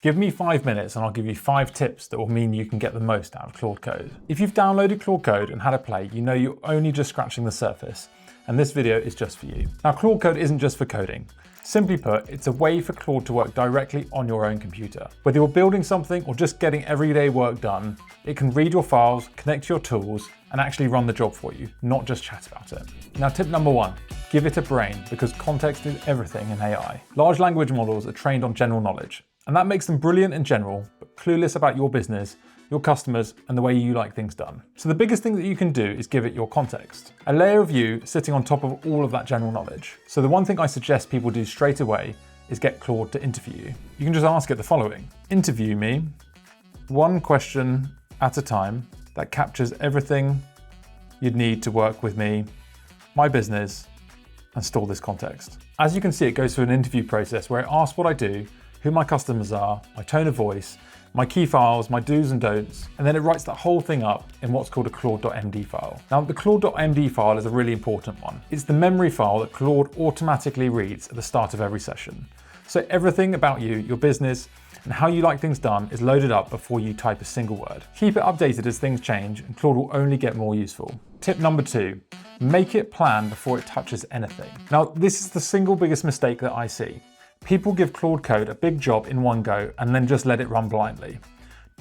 Give me 5 minutes and I'll give you 5 tips that will mean you can get the most out of Claude Code. If you've downloaded Claude Code and had a play, you know you're only just scratching the surface, and this video is just for you. Now, Claude Code isn't just for coding. Simply put, it's a way for Claude to work directly on your own computer. Whether you're building something or just getting everyday work done, it can read your files, connect to your tools, and actually run the job for you, not just chat about it. Now, tip number 1, give it a brain, because context is everything in AI. Large language models are trained on general knowledge, and that makes them brilliant in general, but clueless about your business, your customers, and the way you like things done. So the biggest thing that you can do is give it your context. A layer of you sitting on top of all of that general knowledge. So the one thing I suggest people do straight away is get Claude to interview you. You can just ask it the following. Interview me, one question at a time that captures everything you'd need to work with me, my business, and store this context. As you can see, it goes through an interview process where it asks what I do, who my customers are, my tone of voice, my key files, my do's and don'ts, and then it writes that whole thing up in what's called a Claude.md file. Now, the Claude.md file is a really important one. It's the memory file that Claude automatically reads at the start of every session. So everything about you, your business, and how you like things done is loaded up before you type a single word. Keep it updated as things change, and Claude will only get more useful. Tip number 2, make it plan before it touches anything. Now, this is the single biggest mistake that I see. People give Claude Code a big job in one go and then just let it run blindly.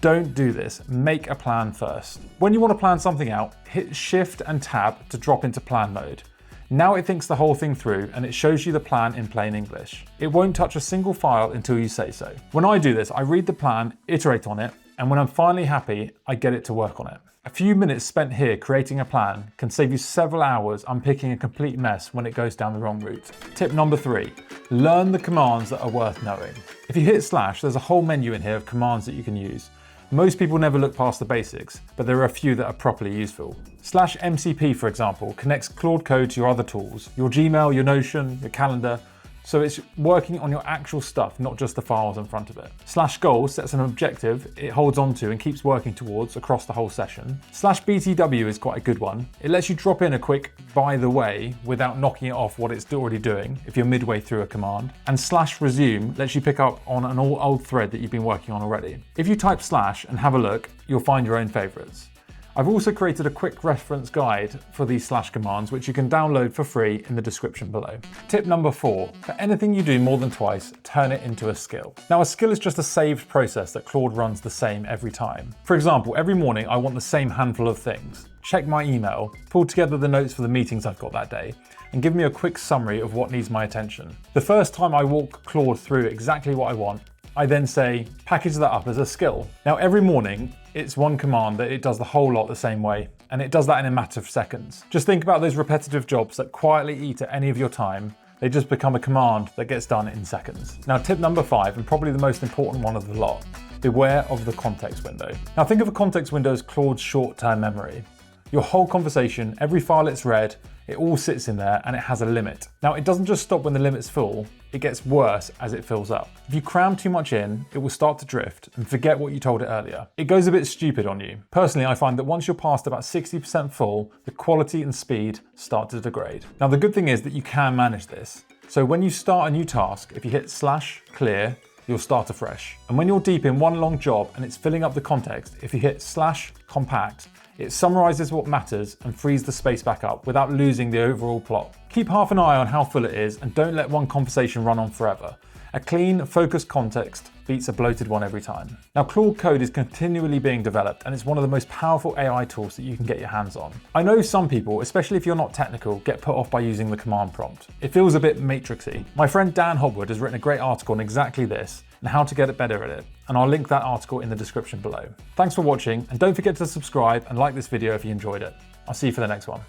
Don't do this, make a plan first. When you want to plan something out, hit Shift and Tab to drop into plan mode. Now it thinks the whole thing through and it shows you the plan in plain English. It won't touch a single file until you say so. When I do this, I read the plan, iterate on it, and when I'm finally happy, I get it to work on it. A few minutes spent here creating a plan can save you several hours unpicking a complete mess when it goes down the wrong route. Tip number 3, learn the commands that are worth knowing. If you hit /, there's a whole menu in here of commands that you can use. Most people never look past the basics, but there are a few that are properly useful. /MCP, for example, connects Claude Code to your other tools, your Gmail, your Notion, your calendar, so it's working on your actual stuff, not just the files in front of it. /goal sets an objective it holds onto and keeps working towards across the whole session. /BTW is quite a good one. It lets you drop in a quick by the way without knocking it off what it's already doing if you're midway through a command. And /resume lets you pick up on an old thread that you've been working on already. If you type / and have a look, you'll find your own favorites. I've also created a quick reference guide for these / commands, which you can download for free in the description below. Tip number 4, for anything you do more than twice, turn it into a skill. Now, a skill is just a saved process that Claude runs the same every time. For example, every morning I want the same handful of things. Check my email, pull together the notes for the meetings I've got that day, and give me a quick summary of what needs my attention. The first time I walk Claude through exactly what I want, I then say, package that up as a skill. Now, every morning, it's one command that it does the whole lot the same way, and it does that in a matter of seconds. Just think about those repetitive jobs that quietly eat at any of your time. They just become a command that gets done in seconds. Now, tip number 5, and probably the most important one of the lot, beware of the context window. Now, think of a context window as Claude's short-term memory. Your whole conversation, every file it's read, it all sits in there and it has a limit. Now, it doesn't just stop when the limit's full, it gets worse as it fills up. If you cram too much in, it will start to drift and forget what you told it earlier. It goes a bit stupid on you. Personally, I find that once you're past about 60% full, the quality and speed start to degrade. Now, the good thing is that you can manage this. So when you start a new task, if you hit /clear, you'll start afresh. And when you're deep in one long job and it's filling up the context, if you hit /compact, it summarizes what matters and frees the space back up without losing the overall plot. Keep half an eye on how full it is and don't let one conversation run on forever. A clean, focused context beats a bloated one every time. Now, Claude Code is continually being developed and it's one of the most powerful AI tools that you can get your hands on. I know some people, especially if you're not technical, get put off by using the command prompt. It feels a bit matrixy. My friend Dan Hobwood has written a great article on exactly this and how to get better at it, and I'll link that article in the description below. Thanks for watching, and don't forget to subscribe and like this video if you enjoyed it. I'll see you for the next one.